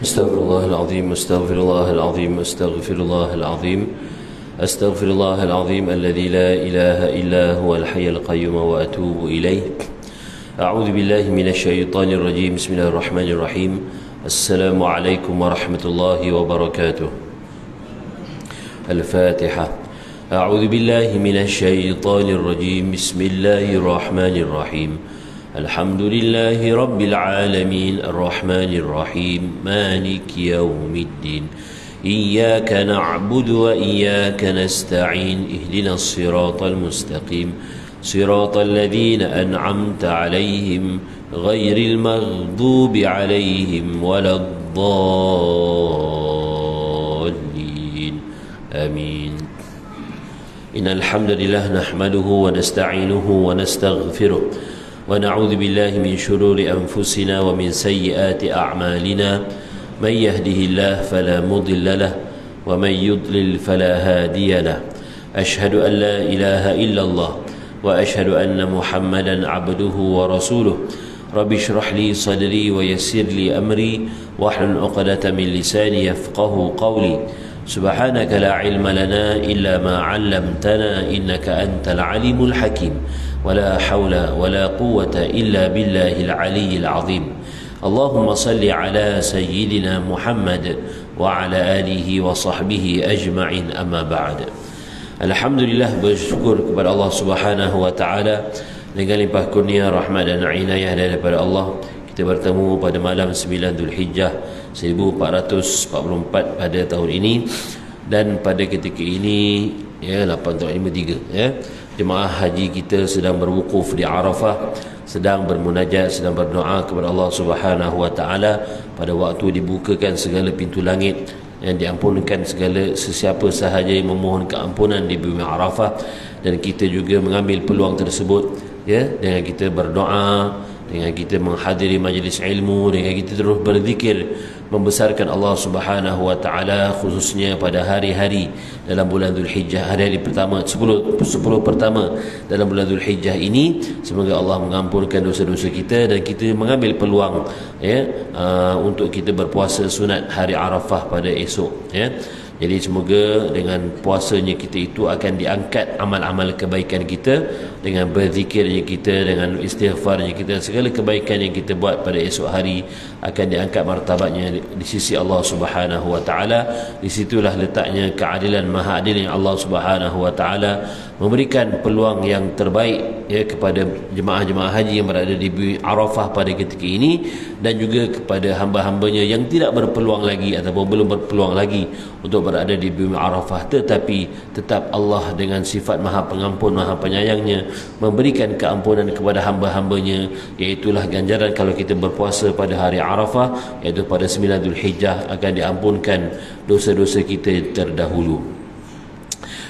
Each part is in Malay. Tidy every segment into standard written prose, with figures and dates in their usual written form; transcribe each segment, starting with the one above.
استغفر الله العظيم استغفر الله العظيم استغفر الله العظيم استغفر الله العظيم الذي لا إله إلا هو الحي القيوم وأتوب إليه. أعوذ بالله من الشيطان الرجيم. بسم الله الرحمن الرحيم. السلام عليكم ورحمة الله وبركاته. الفاتحة. أعوذ بالله من الشيطان الرجيم. بسم الله الرحمن الرحيم. الحمد لله رب العالمين الرحمن الرحيم مالك يوم الدين إياك نعبد وإياك نستعين اهدنا الصراط المستقيم صراط الذين أنعمت عليهم غير المغضوب عليهم ولا الضالين آمين. إن الحمد لله نحمده ونستعينه ونستغفره ونعوذ بالله من شرور أنفسنا ومن سيئات أعمالنا. من يهده الله فلا مضل له ومن يضلل فلا هادي له. أشهد أن لا إله إلا الله وأشهد أن محمدا عبده ورسوله. رب اشرح لي صدري ويسر لي أمري واحلل عقدة من لساني يفقه قولي. سبحانك لا علم لنا إلا ما علمتنا إنك أنت العليم الحكيم. ولا حول ولا قوة إلا بالله العلي العظيم. اللهم صل على سيدنا محمد وعلى آله وصحبه أجمعين. أما بعد. Alhamdulillah, bersyukur kepada Allah Subhanahu wa taala dengan limpah kurnia rahmat dan inayah daripada Allah, kita bertemu pada malam 9 Zulhijjah 1444 pada tahun ini. Dan pada ketika ini 853 jemaah haji kita sedang berwukuf di Arafah, sedang bermunajat, sedang berdoa kepada Allah Subhanahu wa taala pada waktu dibukakan segala pintu langit, yang diampunkan segala sesiapa sahaja yang memohon keampunan di bumi Arafah. Dan kita juga mengambil peluang tersebut dengan kita berdoa, dengan kita menghadiri majlis ilmu, dengan kita terus berzikir membesarkan Allah Subhanahu wa taala, khususnya pada hari-hari dalam bulan Zulhijjah, hari-hari pertama 10 pertama dalam bulan Zulhijjah ini. Semoga Allah mengampunkan dosa-dosa kita dan kita mengambil peluang untuk kita berpuasa sunat hari Arafah pada esok. Jadi semoga dengan puasanya kita itu akan diangkat amal-amal kebaikan kita, dengan berzikirnya kita, dengan istighfarnya kita, segala kebaikan yang kita buat pada esok hari akan diangkat martabatnya di sisi Allah Subhanahu wa taala. Di situlah letaknya keadilan maha adil yang Allah Subhanahu wa taala memberikan peluang yang terbaik kepada jemaah-jemaah haji yang berada di Arafah pada ketika ini, dan juga kepada hamba-hambanya yang tidak berpeluang lagi ataupun belum berpeluang lagi untuk berada di bumi Arafah, tetapi tetap Allah dengan sifat maha pengampun, maha penyayangnya memberikan keampunan kepada hamba-hambanya, iaitulah ganjaran kalau kita berpuasa pada hari Arafah, iaitu pada 9 Zulhijjah, akan diampunkan dosa-dosa kita terdahulu.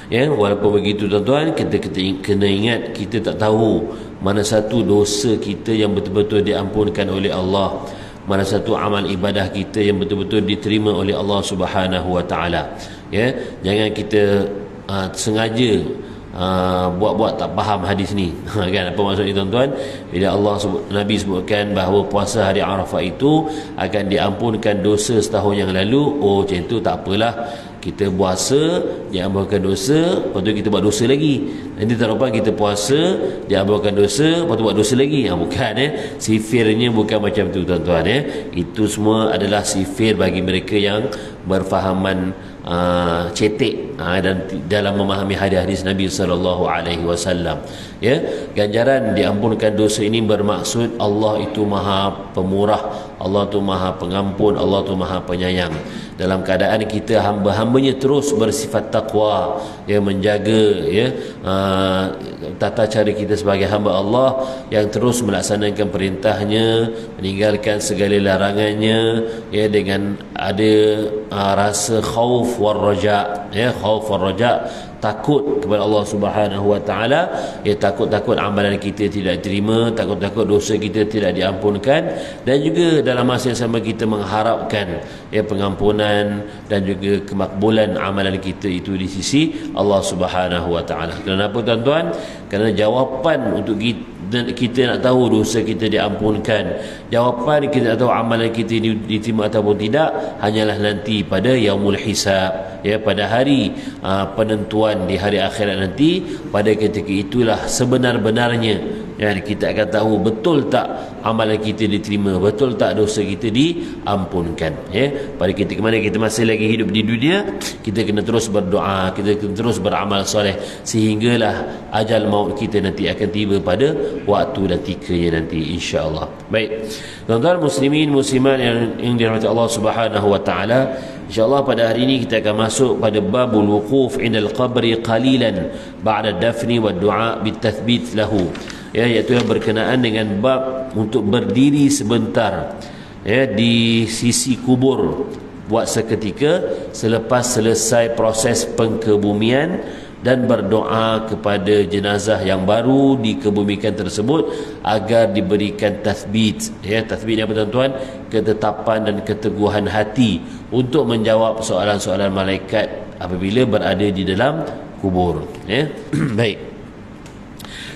Walaupun begitu tuan-tuan, kita kena ingat, kita tak tahu mana satu dosa kita yang betul-betul diampunkan oleh Allah, mana satu amal ibadah kita yang betul-betul diterima oleh Allah Subhanahu wa taala. Jangan kita sengaja buat-buat tak faham hadis ni. Kan apa maksudnya tuan-tuan? Bila Nabi sebutkan bahawa puasa hari Arafah itu akan diampunkan dosa setahun yang lalu, macam tu tak apalah, kita puasa diampunkan dosa, lepas tu kita buat dosa lagi. Nanti tak lupa kita puasa diampunkan dosa, lepas tu buat dosa lagi. Bukan sifirnya bukan macam tu tuan-tuan. Itu semua adalah sifir bagi mereka yang berfahaman cetek dan dalam memahami hadis-hadis Nabi sallallahu alaihi wasallam. Ganjaran diampunkan dosa ini bermaksud Allah itu Maha Pemurah, Allah itu Maha Pengampun, Allah itu Maha Penyayang. Dalam keadaan kita hamba-hambanya terus bersifat taqwa, menjaga tata cara kita sebagai hamba Allah yang terus melaksanakan perintahnya, meninggalkan segala larangannya, dengan ada rasa khauf war raja, khauf war raja, takut kepada Allah Subhanahu wa taala, takut-takut amalan kita tidak diterima, takut-takut dosa kita tidak diampunkan, dan juga dalam masa yang sama kita mengharapkan pengampunan dan juga kemakbulan amalan kita itu di sisi Allah Subhanahu wa taala. Kenapa tuan-tuan? Kerana jawapan untuk dan kita nak tahu dosa kita diampunkan, jawapan kita nak tahu amalan kita diterima ataupun tidak, hanyalah nanti pada yaumul hisab, ya, pada hari penentuan di hari akhirat nanti. Pada ketika itulah sebenar-benarnya kita akan tahu betul tak amalan kita diterima, betul tak dosa kita diampunkan. Ya, pada ketika mana kita masih lagi hidup di dunia, kita kena terus berdoa, kita kena terus beramal soleh, sehinggalah ajal maut kita nanti akan tiba pada waktu dan tikanya nanti, insya-Allah. Baik, tuan-tuan muslimin muslimat yang dirahmati Allah Subhanahu wa taala, insya-Allah pada hari ini kita akan masuk pada babul wuquf indal qabri qalilan ba'da dafni wa du'a bitathbit lahu. Ya, iaitu yang berkenaan dengan bab untuk berdiri sebentar, ya, di sisi kubur buat seketika selepas selesai proses pengkebumian, dan berdoa kepada jenazah yang baru dikebumikan tersebut agar diberikan tathbit. Ya, tathbit apa tuan-tuan? Ketetapan dan keteguhan hati untuk menjawab soalan-soalan malaikat apabila berada di dalam kubur. Ya. Baik.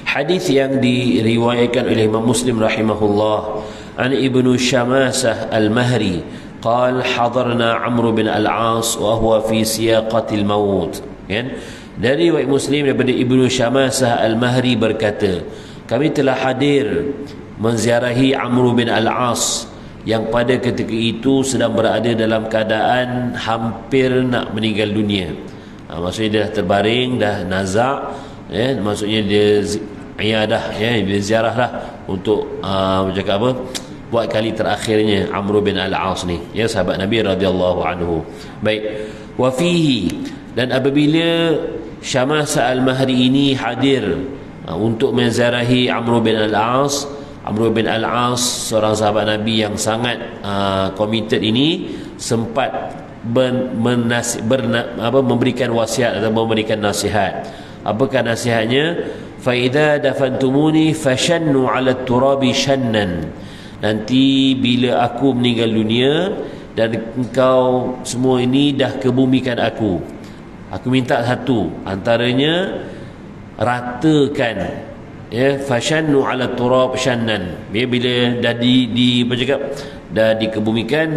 Hadis yang diriwayatkan oleh Imam Muslim rahimahullah an Ibnu Syamasah Al-Mahri qal hadarna Amr bin Al-As wa huwa fi siyaqatil maut. Kan? Dari riwayat Muslim daripada Ibnu Syamasah Al-Mahri berkata, kami telah hadir menziarahi Amr bin Al-As yang pada ketika itu sedang berada dalam keadaan hampir nak meninggal dunia. Maksudnya dia dah terbaring, dah nazak, ya, maksudnya dia iadah, ya, dia ziarah lah untuk bercakap apa, buat kali terakhirnya Amr bin Al-As ni, ya, sahabat Nabi radhiyallahu anhu. Baik, wa fihi, dan apabila Syamasah Al-Mahri ini hadir untuk menziarahi Amr bin Al-As, Amr bin Al-As seorang sahabat Nabi yang sangat committed ini, sempat memberikan wasiat atau memberikan nasihat. Apakah nasihatnya? Fa idza dafantumuni fashannu 'ala at-turabi shannan. Nanti bila aku meninggal dunia dan engkau semua ini dah kebumikan aku minta satu, antaranya ratakan, ya, fashannu 'ala at-turab shannan. Bila dah dah dikebumikan,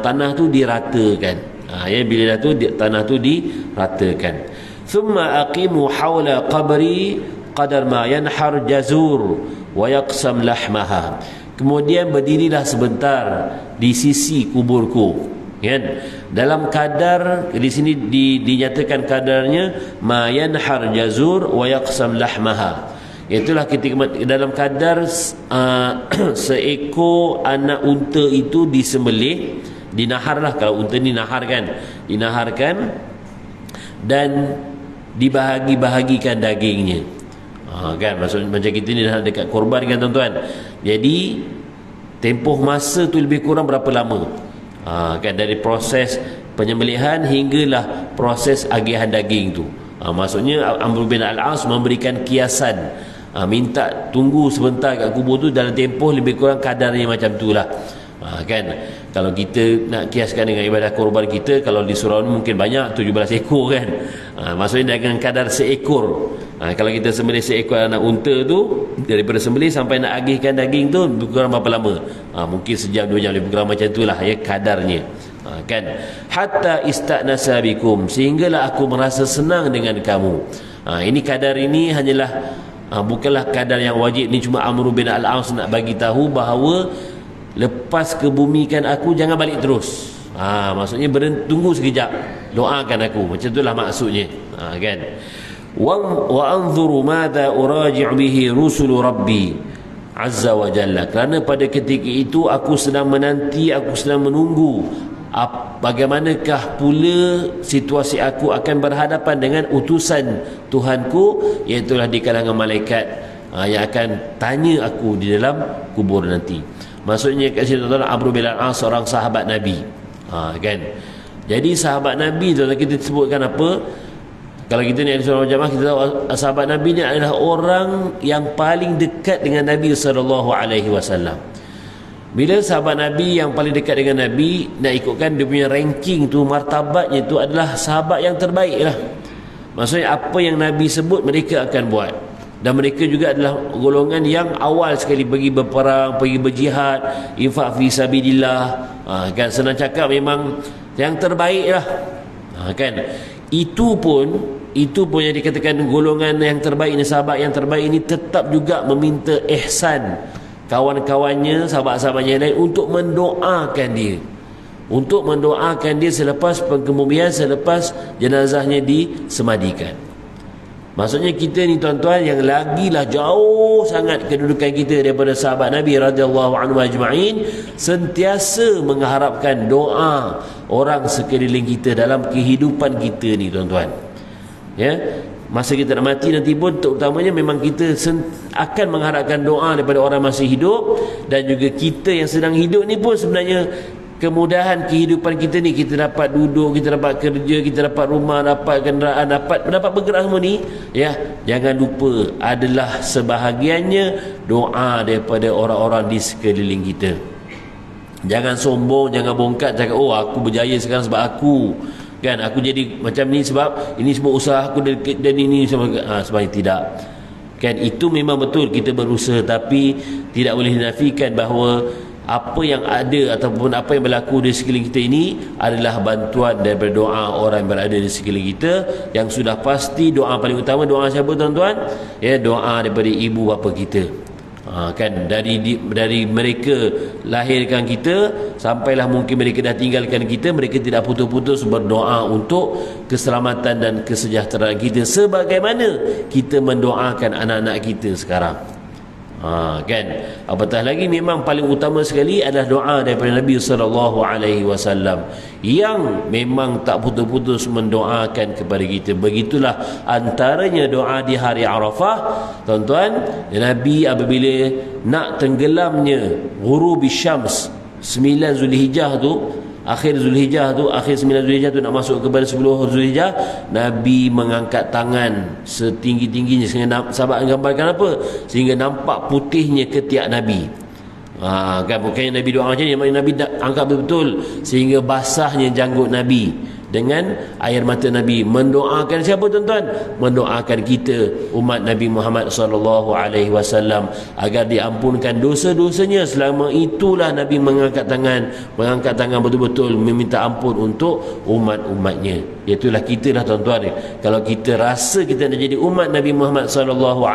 tanah tu diratakan. Ya, bila dah tu tanah tu diratakan. Thumma aqimu hawla qabri qadar ma yanhar jazur wa yaqsam lahmaha. Kemudian berdirilah sebentar di sisi kuburku, kan? Dalam kadar, di sini dinyatakan kadarnya ma yanhar jazur wa yaqsam lahmaha. Itulah ketika dalam kadar seekor anak unta itu disembelih, dinaharlah, kalau unta ni nahar kan, dinaharkan dan dibahagi-bahagikan dagingnya. Kan, maksud macam kita ni dah dekat korban kan tuan-tuan. Jadi tempoh masa tu lebih kurang berapa lama? Kan, dari proses penyembelihan hinggalah proses agihan daging tu. Maksudnya Amr bin Al-As memberikan kiasan, minta tunggu sebentar kat kubur tu dalam tempoh lebih kurang kadarnya macam tu lah. Kan, kalau kita nak kiaskan dengan ibadah korban kita, kalau di surau ni mungkin banyak 17 ekor kan. Maksudnya dengan kadar seekor. Kalau kita sembelih seekor anak unta tu, daripada sembelih sampai nak agihkan daging tu lebih kurang berapa lama? Mungkin sejam 2 jam, lebih kurang macam itulah, ya, kadarnya. Kan, hatta istanasa bikum, sehinggalah aku merasa senang dengan kamu. Ini kadar ini hanyalah bukanlah kadar yang wajib. Ni cuma Amr bin Al-As nak bagi tahu bahawa lepas kebumikan aku jangan balik terus. Maksudnya tunggu sekejap, doakan aku. Macam itulah maksudnya. Kan, wa anzuru madza uraji' bihi rusul rabbi azza wa jalla. Kerana pada ketika itu aku sedang menanti, aku sedang menunggu bagaimanakah pula situasi aku akan berhadapan dengan utusan Tuhanku, iaitulah di kalangan malaikat yang akan tanya aku di dalam kubur nanti. Maksudnya kat sini tuan-tuan, Amr bin Al-As seorang sahabat Nabi. Kan, jadi sahabat Nabi tu kita sebutkan apa? Kalau kita ni ahli sunnah jamaah, kita tahu sahabat Nabi ni adalah orang yang paling dekat dengan Nabi SAW. Bila sahabat Nabi yang paling dekat dengan Nabi, nak ikutkan dia punya ranking tu, martabatnya tu adalah sahabat yang terbaik lah. Maksudnya apa yang Nabi sebut mereka akan buat. dan mereka juga adalah golongan yang awal sekali pergi berperang, pergi berjihad, infak fi sabilillah. Kan senang cakap memang yang terbaik lah. Kan itu pun yang dikatakan golongan yang terbaik ini, sahabat yang terbaik ini tetap juga meminta ihsan kawan-kawannya, sahabat-sahabatnya lain untuk mendoakan dia, selepas pengkebumian, selepas jenazahnya disemadikan. Maksudnya kita ni tuan-tuan yang lagilah jauh sangat kedudukan kita daripada sahabat Nabi radhiyallahu anhu ajma'in, sentiasa mengharapkan doa orang sekeliling kita dalam kehidupan kita ni tuan-tuan. Ya, masa kita nak mati nanti pun terutamanya memang kita akan mengharapkan doa daripada orang masih hidup, dan juga kita yang sedang hidup ni pun sebenarnya kemudahan kehidupan kita ni, kita dapat duduk, kita dapat kerja, kita dapat rumah, dapat kenderaan, dapat bergerak semua ni, ya, jangan lupa adalah sebahagiannya doa daripada orang-orang di sekeliling kita. Jangan sombong, jangan bongkat cakap oh aku berjaya sekarang sebab aku, kan, aku jadi macam ni sebab ini semua usaha aku dan ini sebenarnya tidak. Kan itu memang betul kita berusaha, tapi tidak boleh dinafikan bahawa apa yang ada ataupun apa yang berlaku di sekeliling kita ini adalah bantuan daripada doa orang yang berada di sekeliling kita, yang sudah pasti doa paling utama. Doa siapa tuan-tuan? Ya, doa daripada ibu bapa kita. Kan dari mereka lahirkan kita sampailah mungkin mereka dah tinggalkan kita, mereka tidak putus-putus berdoa untuk keselamatan dan kesejahteraan kita, sebagaimana kita mendoakan anak-anak kita sekarang. Kan, apatah lagi memang paling utama sekali adalah doa daripada Nabi SAW yang memang tak putus-putus mendoakan kepada kita. Begitulah antaranya doa di hari Arafah tuan-tuan. Nabi apabila nak tenggelamnya ghurubi syams 9 Zulhijjah tu, akhir 9 Zulhijjah tu nak masuk kepada 10 Zulhijjah, Nabi mengangkat tangan setinggi-tingginya sehingga sahabat gambarkan apa? Sehingga nampak putihnya ketiak Nabi. Kan bukannya Nabi doa macam ni, Nabi angkat betul sehingga basahnya janggut Nabi dengan air mata Nabi. Mendoakan siapa tuan-tuan? Mendoakan kita umat Nabi Muhammad SAW agar diampunkan dosa-dosanya. Selama itulah Nabi mengangkat tangan betul-betul meminta ampun untuk umat-umatnya. Itulah kita lah tuan-tuan. Kalau kita rasa kita nak jadi umat Nabi Muhammad SAW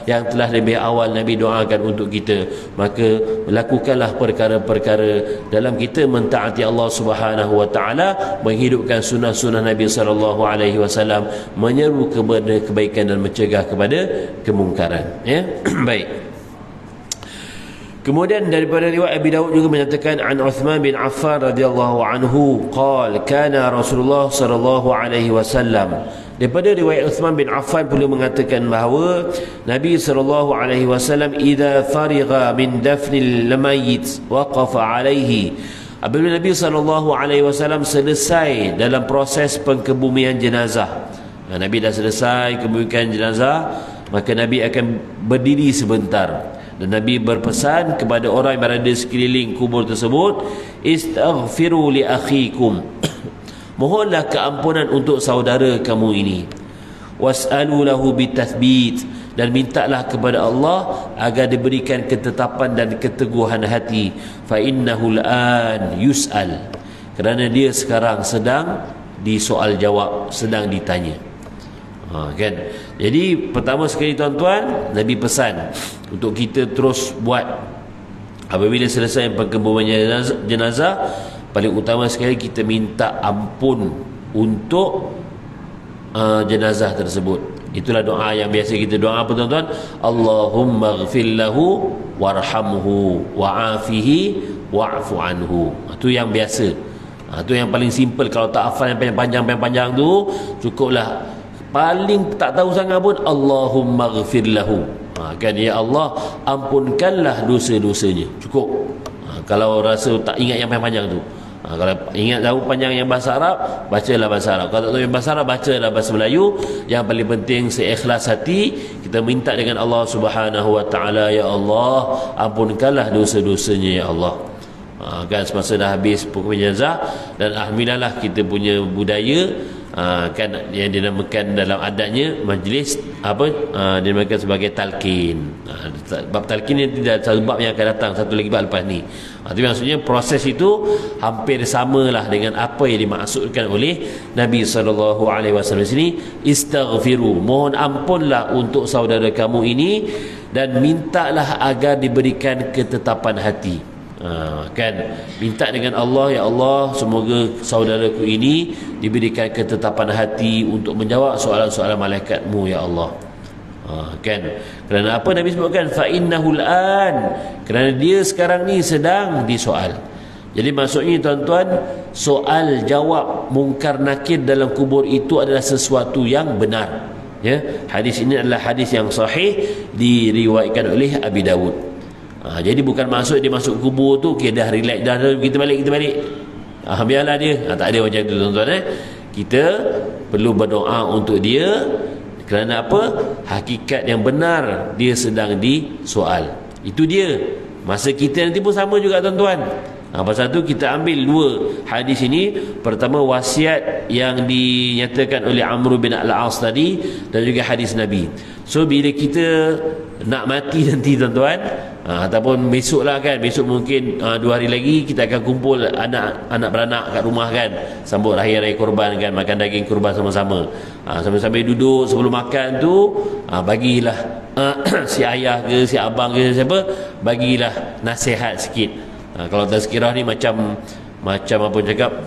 yang telah lebih awal Nabi doakan untuk kita, maka lakukanlah perkara-perkara dalam kita mentaati Allah Subhanahu wa taala, menghidupkan sunnah-sunnah Nabi SAW, menyeru kepada kebaikan dan mencegah kepada kemungkaran. Ya, baik. Kemudian daripada riwayat Abi Daud juga menyatakan an Uthman bin Affan radhiyallahu anhu qala kana Rasulullah sallallahu alaihi wasallam. Daripada riwayat Uthman bin Affan pula mengatakan bahawa Nabi sallallahu alaihi wasallam idza farigha min dafnil mayyit waqafa alaihi. Apabila Nabi SAW selesai dalam proses pengkebumian jenazah, Nabi dah selesai kebumian jenazah, maka Nabi akan berdiri sebentar dan Nabi berpesan kepada orang yang berada di sekeliling kubur tersebut, istaghfiru li akhikum, mohonlah keampunan untuk saudara kamu ini, was'alu lahu bitathbit, dan mintalah kepada Allah agar diberikan ketetapan dan keteguhan hati. Fa innahu al-an yus'al, kerana dia sekarang sedang disoal jawab, sedang ditanya. Kan? Jadi pertama sekali tuan-tuan, Nabi pesan untuk kita terus buat apabila selesai pengkebumian jenazah, paling utama sekali kita minta ampun untuk jenazah tersebut. Itulah doa yang biasa kita doa apa tuan-tuan? Allahumma ghfir lahu warhamhu wa'afihi wa'fu anhu. Itu yang biasa. Itu yang paling simple. Kalau tak hafal yang panjang-panjang tu, cukuplah. Paling tak tahu sangat pun Allahumma ghfir lahu. Kan, ya Allah ampunkanlah dosa-dosanya. Cukup. Kalau rasa tak ingat yang panjang tu. Kalau ingat tahu panjang yang bahasa Arab, bacalah bahasa Arab. Kalau tak tahu yang bahasa Arab, bacalah bahasa Melayu. Yang paling penting seikhlas hati kita minta dengan Allah Subhanahu wa taala, ya Allah ampunkanlah dosa-dosanya ya Allah. Kan semasa dah habis pengkebumian jenazah, dan alhamdulillah kita punya budaya kan yang dinamakan dalam adatnya majlis apa, dinamakan sebagai talqin. Bab talqin ni tidak satu bab yang akan datang, satu lagi bab lepas ni. Tapi maksudnya proses itu hampir samalah dengan apa yang dimaksudkan oleh Nabi SAW sini. Istaghfiru, mohon ampunlah untuk saudara kamu ini dan mintalah agar diberikan ketetapan hati. Kan minta dengan Allah, ya Allah semoga saudaraku ini diberikan ketetapan hati untuk menjawab soalan-soalan malaikatmu, ya Allah. Kan kerana apa Nabi sebutkan fa innahul an, kerana dia sekarang ni sedang disoal. Jadi maksudnya tuan-tuan, soal jawab mungkar nakir dalam kubur itu adalah sesuatu yang benar, ya. Hadis ini adalah hadis yang sahih, diriwayatkan oleh Abi Dawud. Jadi bukan maksud dia masuk kubur tu okay, dah relax dah, kita balik biarlah dia. Tak ada macam tu tuan-tuan. Kita perlu berdoa untuk dia. Kerana apa? Hakikat yang benar dia sedang disoal. Itu dia. Masa kita nanti pun sama juga tuan-tuan. Pasal tu kita ambil dua hadis ini. Pertama wasiat yang dinyatakan oleh Amr bin Al-As tadi, dan juga hadis Nabi. So bila kita nak mati nanti tuan-tuan, ataupun besok lah kan, besok mungkin 2 hari lagi kita akan kumpul anak beranak kat rumah kan, sambut hari raya korban kan, makan daging korban sama-sama. Sambil-sambil duduk sebelum makan tu, bagilah si ayah ke si abang ke siapa, bagilah nasihat sikit. Kalau tazkirah ni macam apa cakap,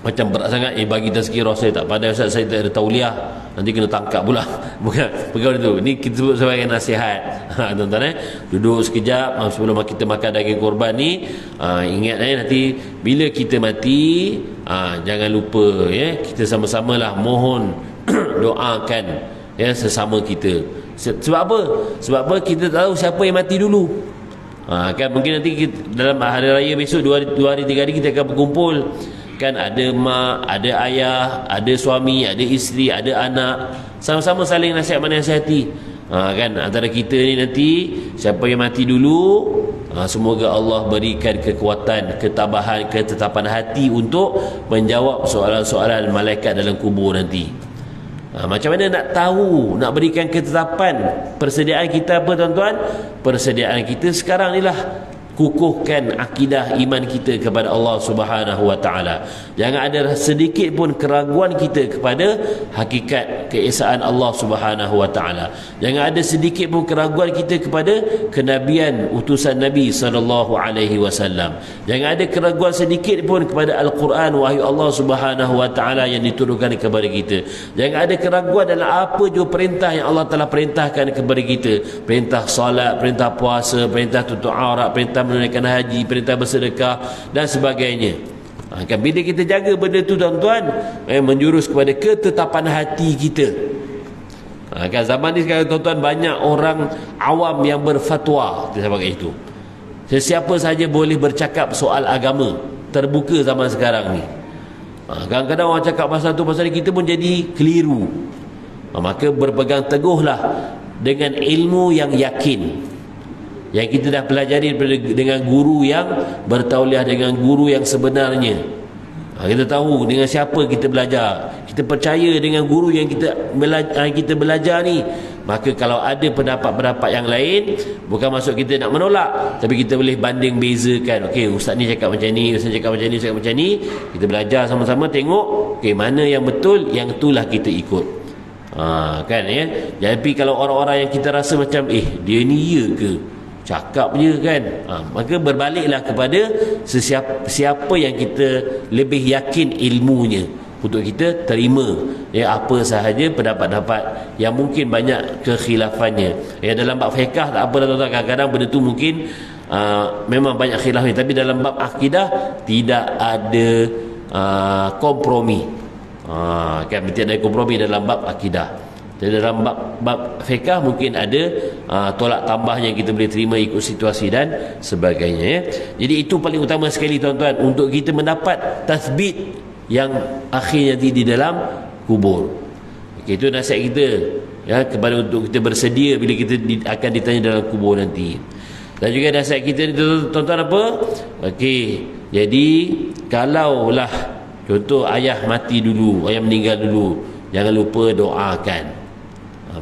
macam berat sangat, bagi tazkirah saya tak pandai Ustaz, saya tak ada tauliah, nanti kena tangkap pula. Bukan itu. Ni kita sebut sebagai nasihat. Tuan-tuan duduk sekejap sebelum kita makan daging korban ni, ingat nanti bila kita mati, jangan lupa ya, kita sama-samalah mohon doakan ya sesama kita. Sebab apa? Sebab apa? Kita tahu siapa yang mati dulu. Kan mungkin nanti kita, dalam hari raya besok 2 hari 3 hari kita akan berkumpul kan, ada mak, ada ayah, ada suami, ada isteri, ada anak, sama-sama saling nasihati. Kan antara kita ni nanti siapa yang mati dulu, semoga Allah berikan kekuatan, ketabahan, ketetapan hati untuk menjawab soalan-soalan malaikat dalam kubur nanti. Macam mana nak tahu, nak berikan ketetapan? Persediaan kita apa tuan-tuan? Persediaan kita sekarang ni lah, kukuhkan akidah iman kita kepada Allah Subhanahu wa taala. Jangan ada sedikit pun keraguan kita kepada hakikat keesaan Allah Subhanahu wa taala. Jangan ada sedikit pun keraguan kita kepada kenabian utusan Nabi sallallahu alaihi wasallam. Jangan ada keraguan sedikit pun kepada Al-Quran, wahyu Allah Subhanahu wa taala yang diturunkan kepada kita. Jangan ada keraguan dalam apa juga perintah yang Allah telah perintahkan kepada kita. Perintah solat, perintah puasa, perintah tutup aurat, perintah menunaikan haji, perintah bersedekah dan sebagainya. Kan bila kita jaga benda tu tuan-tuan, menjurus kepada ketetapan hati kita. Kan zaman ni sekarang tuan-tuan, banyak orang awam yang berfatwa sebagai itu. Sesiapa saja boleh bercakap soal agama, terbuka zaman sekarang ni. Kadang-kadang orang cakap pasal tu pasal ni, kita pun jadi keliru. Maka berpegang teguhlah dengan ilmu yang yakin, yang kita dah pelajari dengan guru yang bertauliah, dengan guru yang sebenarnya. Kita tahu dengan siapa kita belajar, kita percaya dengan guru yang kita belajar ni. Maka kalau ada pendapat-pendapat yang lain, bukan maksud kita nak menolak, tapi kita boleh banding bezakan. Okey, ustaz ni cakap macam ni, ustaz cakap macam ni, ustaz cakap macam ni. Kita belajar sama-sama, tengok okey mana yang betul, yang itulah kita ikut. Kan ya. Jadi kalau orang-orang yang kita rasa macam dia ni ya ke, cakap je kan, maka berbaliklah kepada siapa yang kita lebih yakin ilmunya, untuk kita terima ya apa sahaja pendapat-pendapat yang mungkin banyak kekhilafannya. Ya dalam bab fiqh tak apa tuan-tuan, kadang-kadang benda tu mungkin memang banyak khilafnya, tapi dalam bab akidah tidak ada kompromi. Kan tidak ada kompromi dalam bab akidah. Jadi dalam bab fiqh mungkin ada tolak tambah yang kita boleh terima ikut situasi dan sebagainya ya. Jadi itu paling utama sekali tuan-tuan, untuk kita mendapat tasbit yang akhir nanti di dalam kubur. Okey, itu nasihat kita ya, kepada untuk kita bersedia bila kita akan ditanya dalam kubur nanti. Dan juga nasihat kita ni tuan-tuan apa? Okey, jadi kalaulah Contoh ayah mati dulu, ayah meninggal dulu, jangan lupa doakan,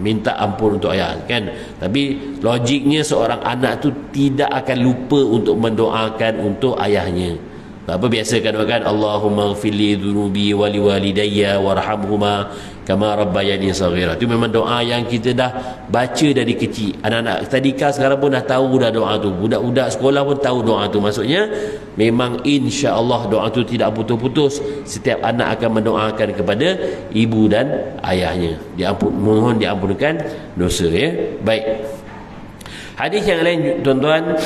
minta ampun untuk ayah kan. Tapi logiknya seorang anak tu tidak akan lupa untuk mendoakan untuk ayahnya. Apa biasa kan doakan, Allahumma ghfirli dhunubi wa liwalidayya warhamhuma kama rabbayani saghira. Itu memang doa yang kita dah baca dari kecil. Anak-anak tadika sekarang pun dah tahu dah doa tu. Budak-budak sekolah pun tahu doa tu. Maksudnya memang insya-Allah doa tu tidak putus-putus. Setiap anak akan mendoakan kepada ibu dan ayahnya. Mohon diampunkan dosa ya. Baik. Hadis yang lain tuan-tuan,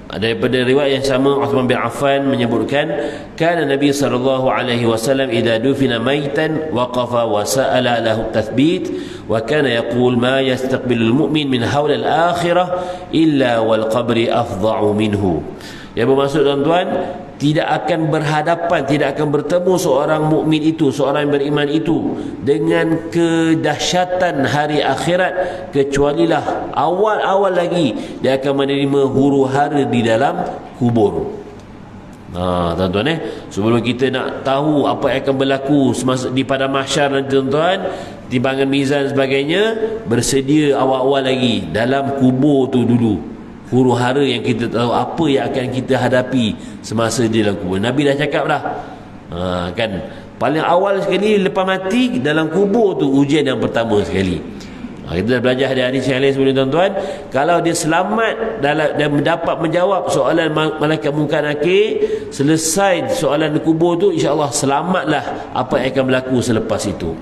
daripada riwayat yang sama, Uthman bin Affan menyebutkan, kana Nabi sallallahu alaihi wasallam idza dufina maitan waqafa wa sa'ala lahu tathbit wa kana yaqul ma yastaqbilu al-mu'min min haula al-akhirah illa wal qabri afdha'u minhu. Yang bermaksud tuan-tuan, tidak akan berhadapan, tidak akan bertemu seorang mukmin itu, seorang yang beriman itu dengan kedahsyatan hari akhirat, kecualilah awal-awal lagi dia akan menerima huru-hara di dalam kubur. Tuan-tuan sebelum kita nak tahu apa yang akan berlaku semasa di padang mahsyar nanti tuan-tuan, timbangan mizan sebagainya, bersedia awal-awal lagi dalam kubur tu dulu. Huru-hara yang kita tahu apa yang akan kita hadapi semasa di dalam kubur. Nabi dah cakap dah. Kan paling awal sekali lepas mati dalam kubur tu ujian yang pertama sekali. Kita dah belajar dari hadis yang lain sebelum tuan-tuan, kalau dia selamat dan mendapat menjawab soalan malaikat Munkar Nakir, selesai soalan di kubur tu, insya-Allah selamatlah apa yang akan berlaku selepas itu.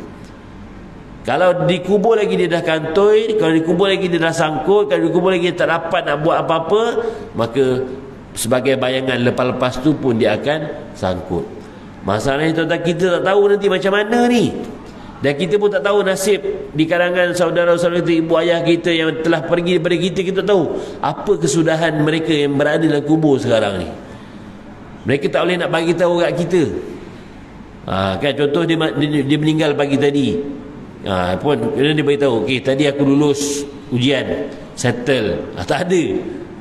Kalau dikubur lagi dia dah kantoi, kalau dikubur lagi dia dah sangkut, kalau dikubur lagi dia tak dapat nak buat apa-apa, maka sebagai bayangan lepas-lepas tu pun dia akan sangkut. Masalahnya tuan-tuan, kita tak tahu nanti macam mana ni. Dan kita pun tak tahu nasib di kalangan saudara-saudara kita, ibu ayah kita yang telah pergi daripada kita, kita tak tahu apa kesudahan mereka yang berada dalam kubur sekarang ni. Mereka tak boleh nak bagi tahu kat kita. Kan contoh dia meninggal pagi tadi. Pun dia beritahu, okey tadi aku lulus ujian, settle. Tak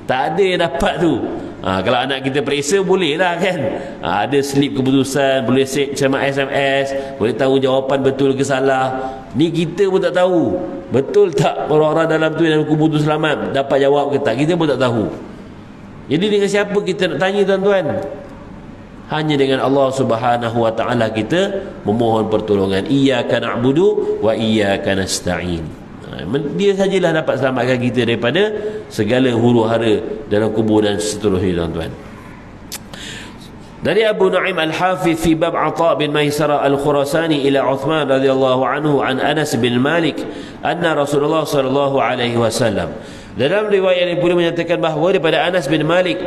ada yang dapat tu. Kalau anak kita periksa boleh lah kan, ada slip keputusan, boleh sama SMS, boleh tahu jawapan betul ke salah. Ni kita pun tak tahu betul tak orang-orang dalam tu, dalam kubur tu selamat, dapat jawab ke tak, kita pun tak tahu. Jadi dengan siapa kita nak tanya tuan-tuan? Hanya dengan Allah Subhanahu wa taala kita memohon pertolongan. Iyyaka na'budu wa iyyaka nasta'in. Dia sajalah dapat selamatkan kita daripada segala huru-hara dalam kubur dan seterusnya tuan-tuan. Dari Abu Nu'aim Al-Hafiz fi bab Atha bin Maisarah Al-Khurasani ila Uthman radhiyallahu anhu an Anas bin Malik anna Rasulullah sallallahu alaihi wasallam. Dalam riwayat ini pula menyatakan bahawa daripada Anas bin Malik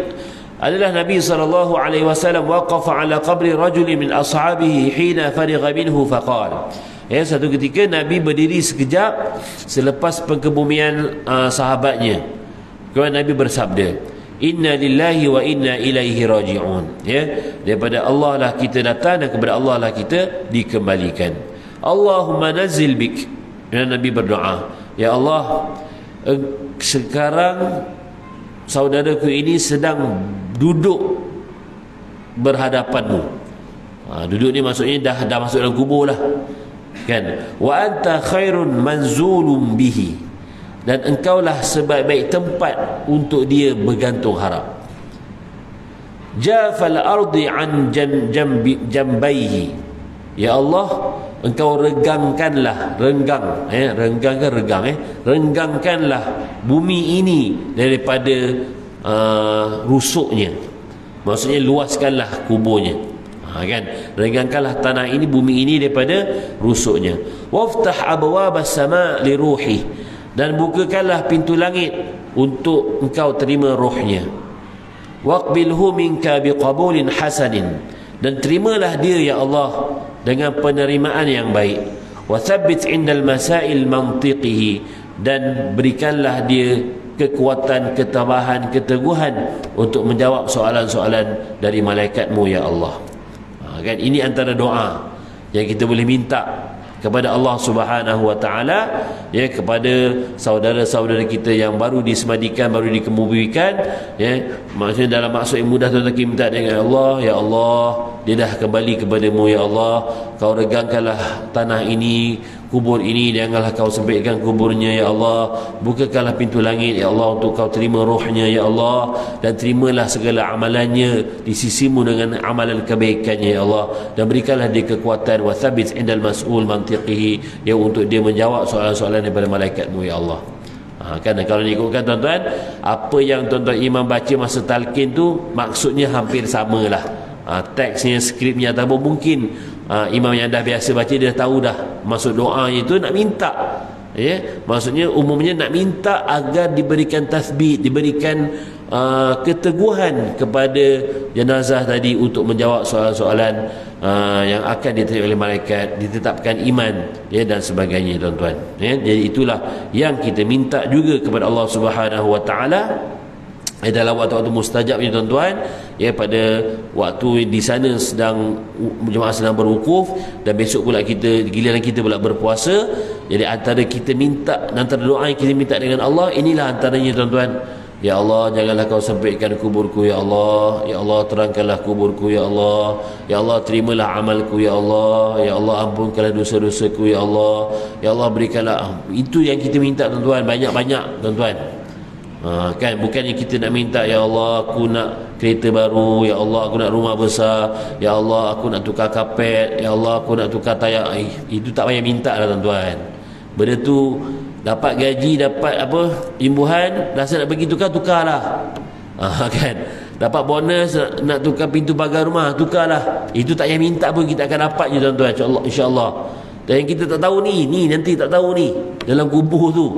adalah Nabi sallallahu alaihi wasallam waqafa ala qabri rajulin min ashabihi hina farigha minhu faqala. Satu ketika Nabi berdiri sekejap selepas pengkebumian sahabatnya. Kemudian Nabi bersabda, inna lillahi wa inna ilaihi raji'un. Daripada Allah lah kita datang dan kepada Allah lah kita dikembalikan. Allahumma nazzil bik. Dan Nabi berdoa, ya Allah, sekarang saudaraku ini sedang duduk berhadapanmu. Duduk ni maksudnya dah masuk dalam kubur lah kan. Wa anta khairun manzulun bihi, dan engkaulah sebaik-baik tempat untuk dia bergantung harap. Jafal ardi an jambaihi, ya Allah, engkau renggangkanlah, renggangkanlah bumi ini daripada rusuknya. Maksudnya luaskanlah kuburnya. Kan, renggangkanlah tanah ini, bumi ini daripada rusuknya. Waftah abwabas sama' li ruhi, dan bukakanlah pintu langit untuk engkau terima rohnya. Waqbilhu minka biqabulin hasanin, dan terimalah dia ya Allah dengan penerimaan yang baik. Wa thabbit indal masail mantiqihi, dan berikanlah dia kekuatan, ketabahan, keteguhan untuk menjawab soalan-soalan dari malaikatmu ya Allah. Kan, ini antara doa yang kita boleh minta kepada Allah Subhanahu wa taala, ya, kepada saudara-saudara kita yang baru disemadikan, baru dikemubikan, ya, maksudnya dalam maksud yang mudah tuan-tuan kita minta dengan Allah, ya Allah, dia dah kembali kepadamu, ya Allah, kau regangkanlah tanah ini, kubur ini, janganlah kau sempitkan kuburnya, ya Allah, bukakanlah pintu langit, ya Allah, untuk kau terima rohnya, ya Allah, dan terimalah segala amalannya di sisimu dengan amalan kebaikannya, ya Allah, dan berikanlah dia kekuatan, wa thabit indal mas'ul mantiqihi, ya, untuk dia menjawab soalan-soalan daripada malaikatmu, ya Allah. Kan kalau diikutkan tuan-tuan, apa yang tuan-tuan imam baca masa talqin tu maksudnya hampir samalah. Teksnya, skripnya, ataupun mungkin imam yang dah biasa baca dia dah tahu dah maksud doa itu nak minta, ya, maksudnya umumnya nak minta agar diberikan tasbih, diberikan keteguhan kepada jenazah tadi untuk menjawab soalan-soalan yang akan diterima oleh malaikat, ditetapkan iman, ya, dan sebagainya tuan-tuan, ya. Jadi itulah yang kita minta juga kepada Allah Subhanahu wa taala dalam waktu-waktu mustajab ni tuan-tuan, ya, pada waktu di sana sedang jemaah sedang berwukuf, dan besok pula kita giliran kita pula berpuasa. Jadi antara kita minta, antara doa yang kita minta dengan Allah, inilah antaranya tuan-tuan. Ya Allah, janganlah kau sempitkan kuburku, ya Allah, ya Allah, terangkanlah kuburku, ya Allah, ya Allah, terimalah amalku, ya Allah, ya Allah, ampunkanlah dosa-dosaku, ya Allah, ya Allah, berikanlah. Itu yang kita minta tuan-tuan, banyak-banyak tuan-tuan. Kan bukannya kita nak minta, ya Allah, aku nak kereta baru, ya Allah, aku nak rumah besar, ya Allah, aku nak tukar kapet, ya Allah, aku nak tukar tayak. Itu tak payah minta lah tuan-tuan. Benda tu dapat gaji, dapat apa, imbuhan, rasa nak pergi tukarlah. Kan dapat bonus, nak tukar pintu pagar rumah, tukarlah. Itu tak payah minta pun kita akan dapat je tuan-tuan, insya-Allah. Dan yang kita tak tahu ni nanti tak tahu ni dalam kubur tu.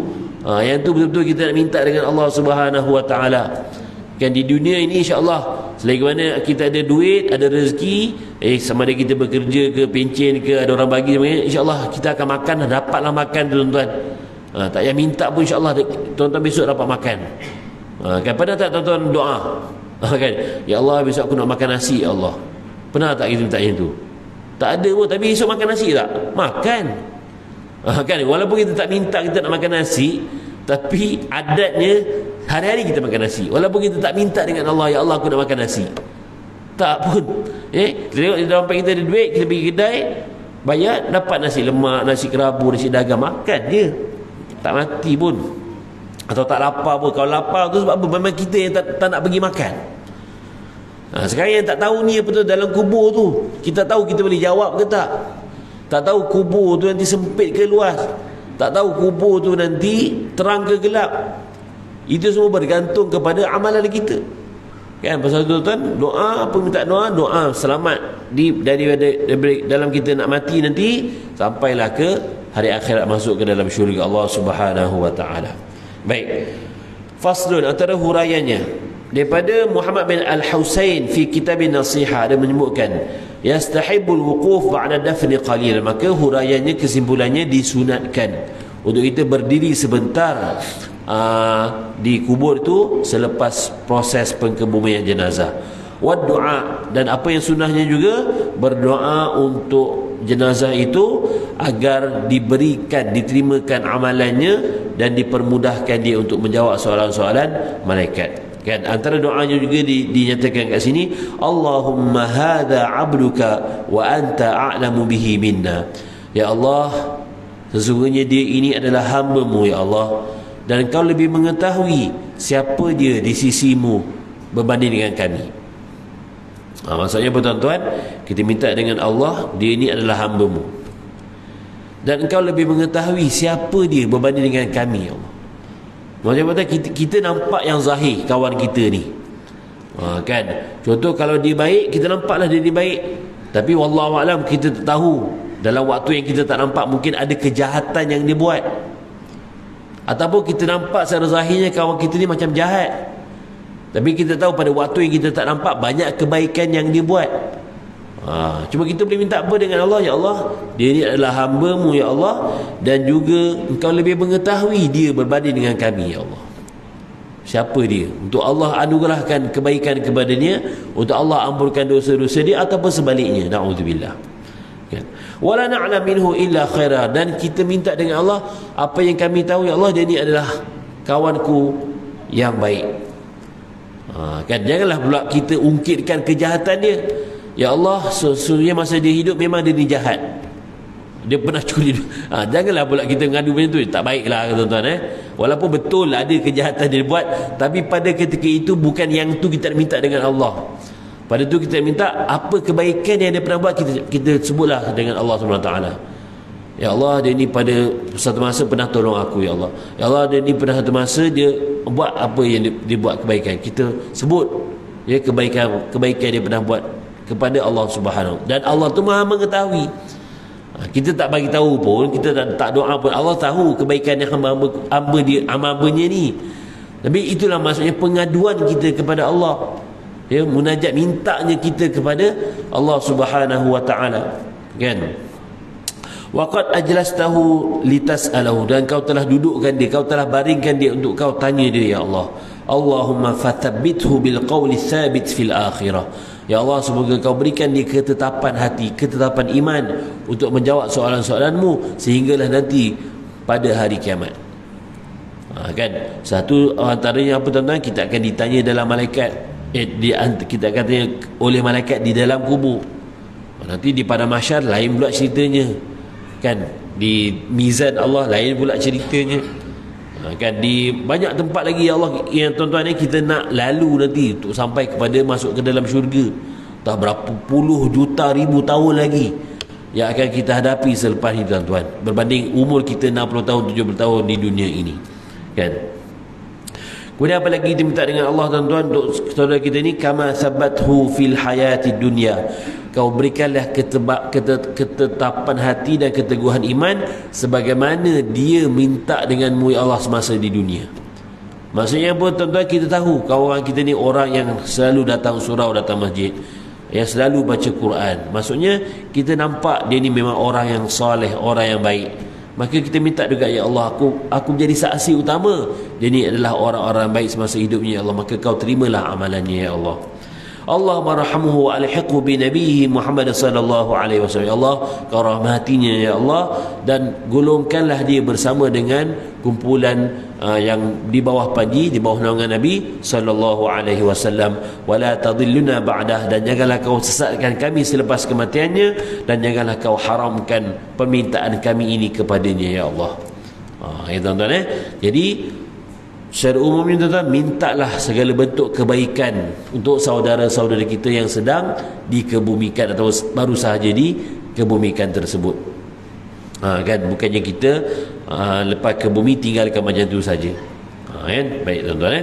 Yang tu betul-betul kita nak minta dengan Allah Subhanahu wa taala. Kan di dunia ini insya-Allah, selagi mana kita ada duit, ada rezeki, sama ada kita bekerja ke, pencen ke, ada orang bagi, insya-Allah kita akan makan, dapatlah makan tuan-tuan. Tak payah minta pun, insya-Allah tuan-tuan besok dapat makan. Kan pernah tak tuan-tuan doa? Kan, ya Allah, besok aku nak makan nasi, ya Allah. Pernah tak kita minta yang tu? Tak ada pun, tapi besok makan nasi tak? Makan. Kan walaupun kita tak minta kita nak makan nasi, tapi adatnya hari-hari kita makan nasi. Walaupun kita tak minta dengan Allah, ya Allah, aku nak makan nasi, tak pun, tengok di dalam kita ada duit, kita pergi kedai bayar, dapat nasi lemak, nasi kerabu, nasi dagang, makan je, tak mati pun. Atau tak lapar pun. Kalau lapar tu sebab apa? Memang kita yang tak nak pergi makan. Sekarang yang tak tahu ni apa tu dalam kubur tu, kita tahu kita boleh jawab ke tak? Tak tahu kubur tu nanti sempit ke luas, tak tahu kubur tu nanti terang ke gelap. Itu semua bergantung kepada amalan kita. Kan pasal tu tuan, doa apa, minta doa selamat dari dalam kita nak mati nanti, sampailah ke hari akhirat, masuk ke dalam syurga Allah Subhanahu wa taala. Baik. Faslun, antara huraiannya daripada Muhammad bin Al-Husain fi kitab Nasiha, dia menyebutkan yastahibul wuquf ba'da dafni qalil, maka huraiannya, kesimpulannya, disunatkan untuk kita berdiri sebentar di kubur itu selepas proses pengkebumian jenazah. Wad doa, dan apa yang sunnahnya juga berdoa untuk jenazah itu agar diterimakan amalannya dan dipermudahkan dia untuk menjawab soalan-soalan malaikat. Kan antara doanya juga dinyatakan kat sini, Allahumma hadza 'abduka wa anta a'lamu bihi minna. Ya Allah, sesungguhnya dia ini adalah hamba-Mu, ya Allah, dan Kau lebih mengetahui siapa dia di sisimu berbanding dengan kami. Maksudnya apa tuan-tuan? Kita minta dengan Allah, dia ini adalah hamba-Mu, dan Engkau lebih mengetahui siapa dia berbanding dengan kami, ya Allah. Macam mana kita nampak yang zahir kawan kita ni, kan? Contoh kalau dia baik, kita nampaklah dia baik, tapi wallahu alam kita tak tahu dalam waktu yang kita tak nampak mungkin ada kejahatan yang dia buat, ataupun kita nampak secara zahirnya kawan kita ni macam jahat, tapi kita tahu pada waktu yang kita tak nampak banyak kebaikan yang dia buat. Cuma kita boleh minta apa dengan Allah? Ya Allah, dia ni adalah hamba-Mu, ya Allah, dan juga Engkau lebih mengetahui dia berbanding dengan kami, ya Allah. Siapa dia? Untuk Allah anugerahkan kebaikan kepadanya, untuk Allah ampunkan dosa-dosa dia, ataupun sebaliknya, na'udzubillah. Kan? wala na'lam minhu illa khaira, dan kita minta dengan Allah apa yang kami tahu ya Allah, dia ni adalah kawanku yang baik. Kan janganlah pula kita ungkitkan kejahatan dia. Ya Allah, sesungguhnya masa dia hidup memang dia ni jahat, dia pernah curi. Janganlah pula kita mengadu macam tu, tak baiklah tuan-tuan. Walaupun betul ada kejahatan dia buat, tapi pada ketika itu bukan yang tu kita minta dengan Allah. Pada tu kita minta apa kebaikan yang dia pernah buat, kita sebutlah dengan Allah SWT. Ya Allah, dia ni pada satu masa pernah tolong aku ya Allah. Ya Allah, dia ni pada satu masa dia buat apa yang dia buat kebaikan. Kita sebut ya kebaikan dia pernah buat kepada Allah Subhanahu. Dan Allah tu Maha mengetahui. Kita tak bagi tahu pun, kita tak doa pun, Allah tahu kebaikan yang hamba-hambanya ni. Tapi itulah maksudnya pengaduan kita kepada Allah. Ya, munajat, mintanya kita kepada Allah Subhanahu wa taala. Kan? Waqad ajlastahu litas'alahu, dan kau telah dudukkan dia, kau telah baringkan dia untuk kau tanya dia ya Allah. Allahumma fathabbithu bil qawli thabit fil akhirah. Ya Allah, semoga kau berikan dia ketetapan hati, ketetapan iman untuk menjawab soalan-soalanmu sehinggalah nanti pada hari kiamat. Kan? Satu antaranya apa tuan-tuan, kita akan ditanya dalam malaikat, kita akan tanya oleh malaikat di dalam kubur. Nanti di pada mahsyar lain pula ceritanya. Kan? Di mizan Allah lain pula ceritanya. Kan? Di banyak tempat lagi ya Allah yang tuan-tuan ni kita nak lalu nanti untuk sampai kepada masuk ke dalam syurga. Entah berapa puluh juta ribu tahun lagi yang akan kita hadapi selepas ini tuan-tuan, berbanding umur kita 60 tahun 70 tahun di dunia ini. Kan? Kemudian apa lagi kita minta dengan Allah tuan-tuan untuk saudara kita ni, kama sabathu fil hayati dunya, kau berikanlah ketetapan hati dan keteguhan iman sebagaimana dia minta denganmu ya Allah semasa di dunia. Maksudnya apa tuan-tuan, kita tahu kawan kita ni orang yang selalu datang surau, datang masjid, yang selalu baca Quran. Maksudnya kita nampak dia ni memang orang yang soleh, orang yang baik. Maka kita minta juga ya Allah, aku menjadi saksi utama dia ni adalah orang-orang baik semasa hidupnya ya Allah. Maka kau terimalah amalannya ya Allah. Allahumma rahamhu wa alhiqhu bi nabiyhi Muhammad sallallahu alaihi wasallam. Ya Allah, kau rahmatinya ya Allah, dan golongkanlah dia bersama dengan kumpulan yang di bawah panji, di bawah naungan Nabi sallallahu alaihi wasallam. Wala tadhilluna ba'dah, dan janganlah kau sesatkan kami selepas kematiannya, dan janganlah kau haramkan permintaan kami ini kepadanya ya Allah. Ya tuan-tuan Jadi secara umumnya tuan-tuan, mintalah segala bentuk kebaikan untuk saudara-saudara kita yang sedang dikebumikan atau baru sahaja dikebumikan tersebut. Kan, bukannya kita lepas ke bumi tinggalkan macam tu saja. Kan? Baik tuan-tuan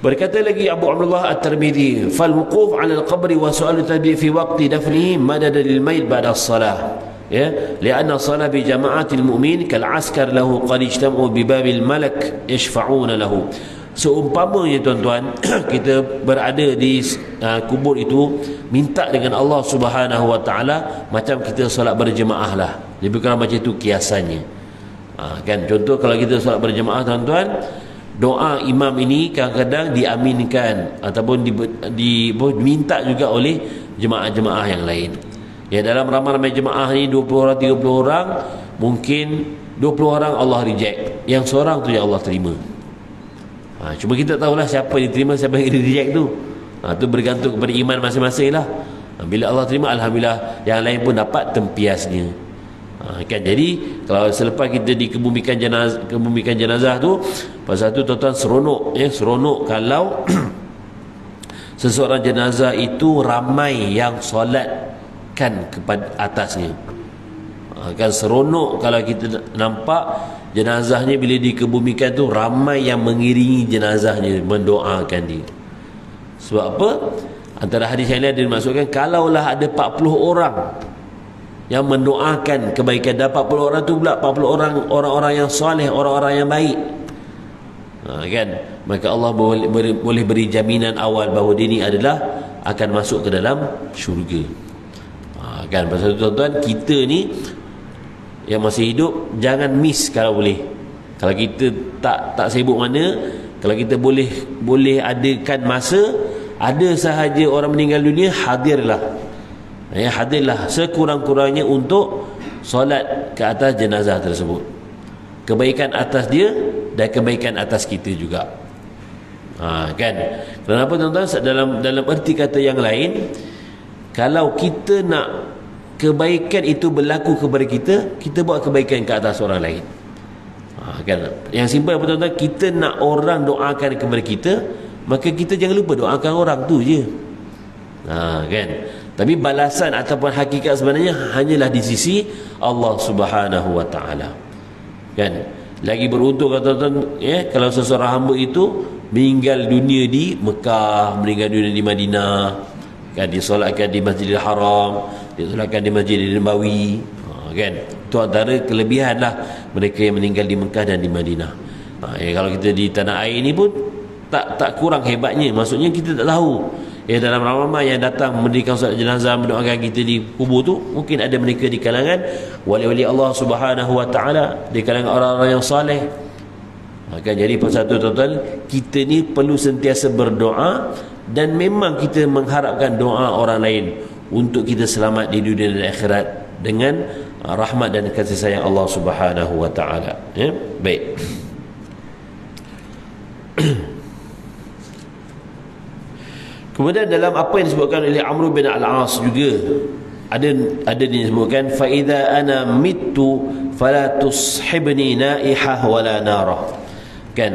Berkata lagi Abu Abdullah At-Tirmidzi, fal wuquf 'ala al-qabr wa su'al tabi fi waqti dafnihi madad lil mayt ba'da as-salah. Ya, lianna salat bi jama'atil mu'min kal askar lahu qad ijtama'u bi babil malak yashfa'una lahu. Seumpamanya tuan-tuan kita berada di kubur itu, minta dengan Allah Subhanahu wa taala macam kita solat berjemaah lah. Lebih kurang macam itu kiasannya. Kan, contoh kalau kita solat berjemaah tuan-tuan, doa imam ini kadang-kadang diaminkan ataupun diminta juga oleh jemaah-jemaah yang lain. Ya, dalam ramai-ramai jemaah ni 20 orang 30 orang, mungkin 20 orang Allah reject, yang seorang tu yang Allah terima. Cuma kita tahulah siapa yang diterima, siapa yang reject tu. Tu bergantung kepada iman masing-masing lah. Bila Allah terima, alhamdulillah, yang lain pun dapat tempiasnya. Kan, jadi kalau selepas kita dikebumikan jenazah tu, pasal tu tuan-tuan seronok seronok kalau seseorang jenazah itu ramai yang solat kan kepada atasnya. Kan seronok kalau kita nampak jenazahnya bila dikebumikan tu ramai yang mengiringi jenazahnya, mendoakan dia. Sebab apa? Antara hadis yang lain ada dimasukkan, kalaulah ada 40 orang yang mendoakan kebaikan, dan 40 orang tu pula 40 orang yang soleh, orang-orang yang baik, kan, maka Allah boleh beri jaminan awal bahawa dia ni adalah akan masuk ke dalam syurga. Kan, pasal tu tuan-tuan, kita ni yang masih hidup jangan miss kalau boleh. Kalau kita tak sibuk mana, kalau kita boleh adakan masa, ada sahaja orang meninggal dunia, hadirlah. Ya, hadirlah sekurang-kurangnya untuk solat ke atas jenazah tersebut. Kebaikan atas dia dan kebaikan atas kita juga. Kan? Kenapa tuan-tuan? Dalam erti kata yang lain, kalau kita nak kebaikan itu berlaku kepada kita, kita buat kebaikan ke atas orang lain. Kan? Yang simple apa tuan-tuan? Kita nak orang doakan kepada kita, maka kita jangan lupa doakan orang tu je. Kan? Tapi balasan ataupun hakikat sebenarnya hanyalah di sisi Allah Subhanahu wa taala. Kan? Lagi beruntung tuan-tuan, ya, kalau seseorang hamba itu meninggal dunia di Mekah, meninggal dunia di Madinah, kan, disolatkan di Masjidil Haram, disolatkan di Masjidil Nabawi, kan? Itu antara kelebihan lah mereka yang meninggal di Mekah dan di Madinah. Kalau kita di tanah air ni pun tak kurang hebatnya. Maksudnya kita tak tahu, ya, dalam ramai yang datang mendirikan solat jenazah, mendoakan kita di kubur tu, mungkin ada mereka di kalangan wali-wali Allah Subhanahu wa taala, di kalangan orang-orang yang saleh. Kan, jadi pasal tu tuan-tuan, kita ni perlu sentiasa berdoa, dan memang kita mengharapkan doa orang lain untuk kita selamat di dunia dan akhirat dengan rahmat dan kasih sayang Allah Subhanahu wa taala. Ya, baik. Kemudian dalam apa yang disebutkan oleh Amr bin Al-As juga ada disebutkan, fa idza ana mittu fala tushibni naihah wala narah. Kan,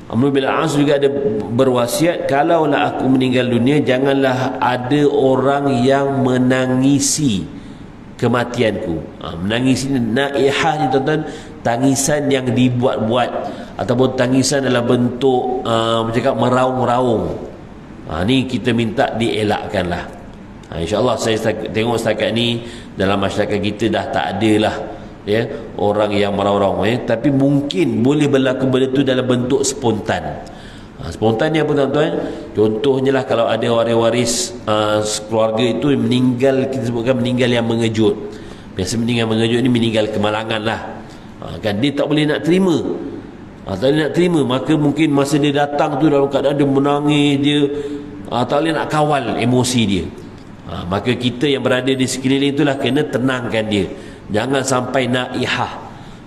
Amr bin Al-As juga ada berwasiat, kalaulah aku meninggal dunia, janganlah ada orang yang menangisi kematianku. Menangisi naihah ni tuan-tuan, tangisan yang dibuat-buat ataupun tangisan dalam bentuk macam meraung-raung. Ni kita minta dielakkanlah. InsyaAllah saya tengok setakat ni dalam masyarakat kita dah tak ada lah, ya, orang yang meraung-raung, ya. Tapi mungkin boleh berlaku benda tu dalam bentuk spontan. Spontan ni apa tuan-tuan? Contohnya lah, kalau ada waris keluarga itu meninggal, kita sebutkan meninggal yang mengejut. Biasa meninggal mengejut ni meninggal kemalangan lah. Kan, dia tak boleh nak terima. Tak boleh nak terima, maka mungkin masa dia datang tu dalam keadaan dia menangis, dia tak boleh nak kawal emosi dia. Maka kita yang berada di sekeliling itulah kena tenangkan dia. Jangan sampai naihah.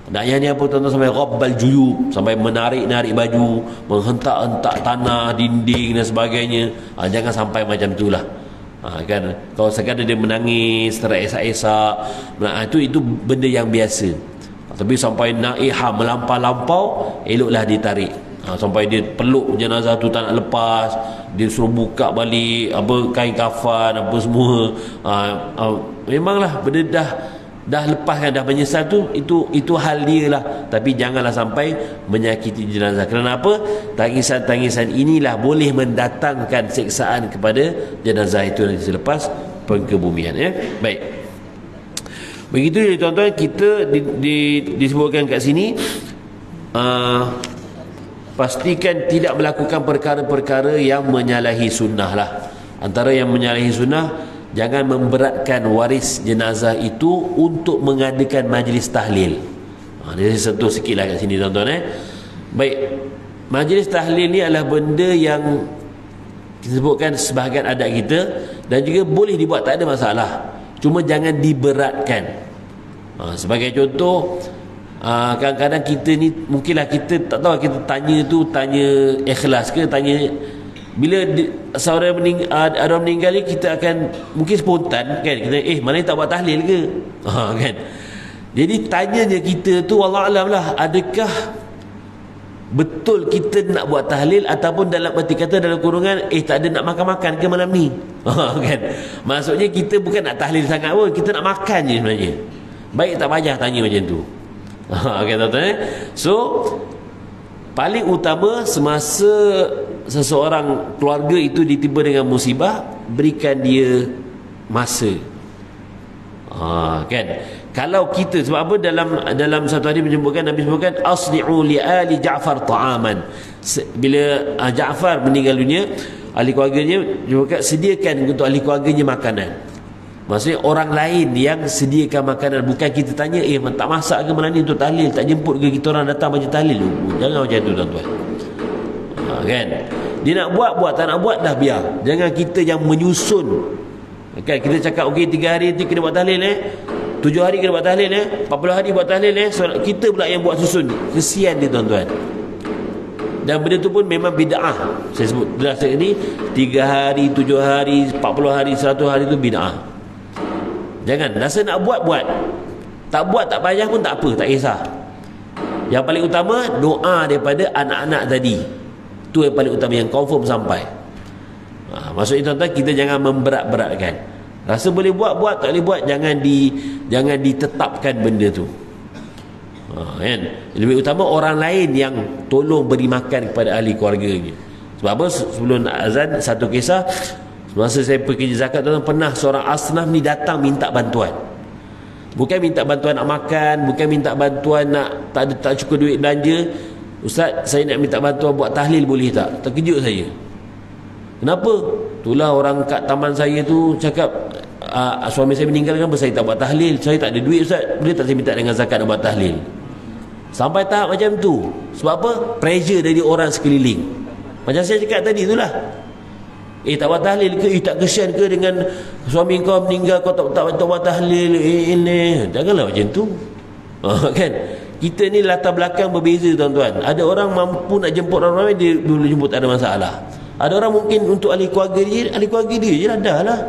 Naihah ni apa tuan-tuan? Sampai rabbal juyub, sampai menarik-narik baju, menghentak-hentak tanah, dinding dan sebagainya. Jangan sampai macam itulah. Kan, kalau sekadar dia menangis, teresak-esak, itu benda yang biasa. Tapi sampai naihah melampau-lampau, eloklah ditarik. Sampai dia peluk jenazah tu tak nak lepas, dia suruh buka balik kain kafan apa semua. Memanglah benda dah lepaskan, dah menyesal tu, itu hal dia lah. Tapi janganlah sampai menyakiti jenazah. Kenapa? Tangisan-tangisan inilah boleh mendatangkan siksaan kepada jenazah itu nanti selepas pengkebumian, ya. Baik. Begitu ya tuan-tuan, kita disebutkan kat sini, pastikan tidak melakukan perkara-perkara yang menyalahi sunnah lah. Antara yang menyalahi sunnah, jangan memberatkan waris jenazah itu untuk mengadakan majlis tahlil. Dia sentuh sikit lah kat sini tuan-tuan. Baik, majlis tahlil ni adalah benda yang kita sebutkan sebahagian adat kita, dan juga boleh dibuat, tak ada masalah. Cuma jangan diberatkan. Sebagai contoh, kadang-kadang kita ni mungkinlah kita tak tahu, kita tanya ikhlas ke, tanya bila seorang meninggal ni, kita akan mungkin spontan kan, kita mana tak buat tahlil ke, kan. Jadi tanyanya kita tu wallah alam lah, adakah betul kita nak buat tahlil, ataupun dalam arti kata dalam kurungan tak ada nak makan-makan ke malam ni, kan. Maksudnya kita bukan nak tahlil sangat pun, kita nak makan je sebenarnya. Baik tak payah tanya macam tu. Okay, tuan-tuan. So paling utama semasa seseorang keluarga itu ditimpa dengan musibah, berikan dia masa. Kan. Kalau kita, sebab apa, dalam satu hadis menyebutkan, Nabi sebutkan asli'u li ali Ja'far ta'aman. Bila Ja'far meninggal dunia, ahli keluarganya juga sediakan untuk ahli keluarganya makanan. Maksudnya orang lain yang sediakan makanan, bukan kita tanya tak masak ke malam ni untuk tahlil, tak jemput ke kita orang datang baca tahlil. Jangan macam tu tuan-tuan. Kan, dia nak buat, tak nak buat dah biar. Jangan kita yang menyusun Kan kita cakap okey 3 hari nanti kena buat tahlil 7 hari kena buat tahlil 40 hari buat tahlil kita pula yang buat susun. Kesian dia tuan-tuan. Dan benda tu pun memang bid'ah. Saya sebut jelas ini 3 hari, 7 hari, 40 hari, 100 hari tu bid'ah. Jangan rasa nak buat. Tak buat tak payah pun tak apa, tak kisah. Yang paling utama doa daripada anak-anak tadi. Tu yang paling utama, yang confirm sampai. Maksudnya tuan-tuan, kita jangan memberat-beratkan. Rasa boleh buat, tak boleh buat, jangan ditetapkan benda tu. Kan? Lebih utama orang lain yang tolong beri makan kepada ahli keluarganya. Sebab apa? Sebelum azan, satu kisah, masa saya pergi zakat, tuan-tuan, pernah seorang asnaf ni datang minta bantuan. Bukan minta bantuan nak makan, bukan minta bantuan nak tak cukup duit belanja. Ustaz, saya nak minta bantuan buat tahlil, boleh tak? Terkejut saya. Kenapa? Itulah orang kat taman saya tu cakap, suami saya meninggal, kan saya tak buat tahlil. Saya tak ada duit, Ustaz, boleh tak saya minta dengan zakat nak buat tahlil? Sampai tahap macam tu. Sebab apa? Pressure dari orang sekeliling. Macam saya cakap tadi itulah. Tak buat tahlil ke? Tak kesian ke dengan suami kau meninggal, kau tak buat tahlil? Janganlah macam tu. Kan? Kita ni latar belakang berbeza, tuan-tuan. Ada orang mampu nak jemput orang ramai, dia boleh jemput, tak ada masalah. Ada orang mungkin untuk ahli keluarga dia je lah, dah lah.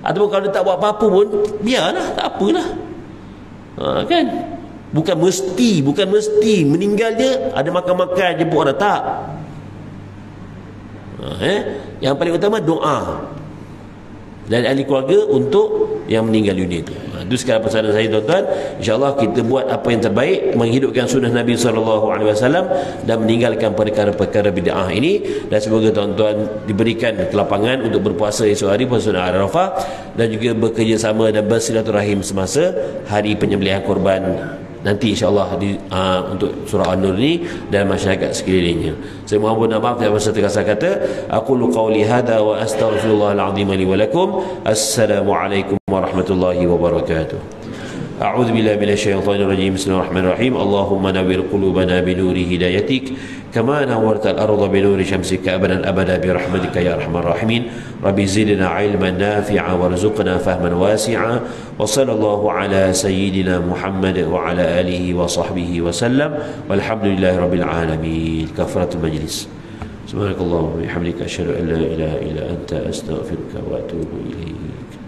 Ataupun kalau dia tak buat apa-apa pun, biarlah, tak apalah. Kan? Bukan mesti meninggal je ada makan-makan jemput orang, tak. Yang paling utama doa dari ahli keluarga untuk yang meninggal dunia itu. Itu sekarang pesanan saya, tuan-tuan. InsyaAllah kita buat apa yang terbaik, menghidupkan sunnah Nabi SAW dan meninggalkan perkara-perkara bid'ah ini. Dan semoga tuan-tuan diberikan kelapangan untuk berpuasa esok hari, puasa sunnah Arafah, dan juga bekerjasama dan bersilaturahim semasa hari penyembelihan korban nanti, insyaAllah, untuk surah An-Nur ni dan masyarakat sekelilingnya. Saya mohon maaf atas segala kata. Aqulu qawli hadha wa astaghfirullahal azim li wa lakum. Assalamualaikum warahmatullahi wabarakatuh. أعوذ بالله من الشيطان الرجيم. بسم الله الرحمن الرحيم. اللهم نور قلوبنا بنور هدايتك كما نورت الأرض بنور شمسك أبدا برحمتك يا أرحم الراحمين. رب زدنا علما نافعا وارزقنا فهما واسعا. وصلى الله على سيدنا محمد وعلى آله وصحبه وسلم والحمد لله رب العالمين. كفرة المجلس. سبحانك اللهم وبحمدك أشهد أن لا إله إلا أنت أستغفرك وأتوب إليك.